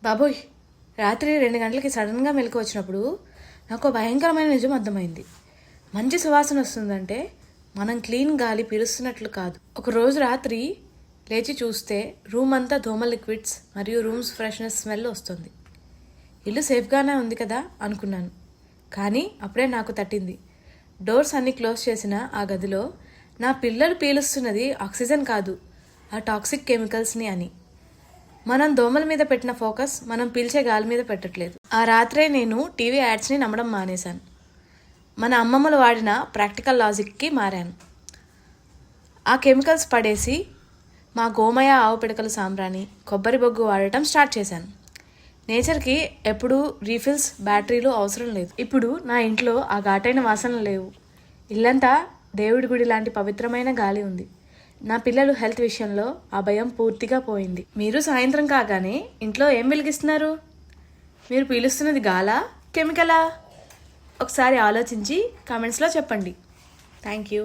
బాబోయ్, రాత్రి 2 గంటలకి సడన్గా మెలకు వచ్చినప్పుడు నాకు భయంకరమైన నిజం అర్థమైంది. మంచి సువాసన వస్తుందంటే మనం క్లీన్ గాలి పీలుస్తున్నట్లు కాదు. ఒకరోజు రాత్రి లేచి చూస్తే రూమ్ అంతా దోమ లిక్విడ్స్ మరియు రూమ్స్ ఫ్రెష్నెస్ స్మెల్ వస్తుంది. ఇల్లు సేఫ్గానే ఉంది కదా అనుకున్నాను. కానీ అప్పుడే నాకు తట్టింది. డోర్స్ అన్నీ క్లోజ్ చేసిన ఆ గదిలో నా పిల్లలు పీలుస్తున్నది ఆక్సిజన్ కాదు, ఆ టాక్సిక్ కెమికల్స్ని అని. మనం దోమల మీద పెట్టిన ఫోకస్ మనం పీల్చే గాలి మీద పెట్టట్లేదు. ఆ రాత్రే నేను టీవీ యాడ్స్ని నమ్మడం మానేశాను. మన అమ్మమ్మలు వాడిన ప్రాక్టికల్ లాజిక్కి మారాను. ఆ కెమికల్స్ పడేసి మా గోమయ ఆవు పిడకల సాంబ్రాణి, కొబ్బరి బొగ్గు వాడటం స్టార్ట్ చేశాను. నేచర్కి ఎప్పుడూ రీఫిల్స్, బ్యాటరీలు అవసరం లేదు. ఇప్పుడు నా ఇంట్లో ఆ ఘాటైన వాసనలు లేవు. ఇల్లంతా దేవుడి గుడి లాంటి పవిత్రమైన గాలి ఉంది. నా పిల్లలు హెల్త్ విషయంలో ఆ భయం పూర్తిగా పోయింది. మీరు సాయంత్రం కాగానే ఇంట్లో ఏం వెలిగిస్తున్నారు? మీరు పీలుస్తున్నది గాలా, కెమికలా? ఒకసారి ఆలోచించి కామెంట్స్లో చెప్పండి. Thank you.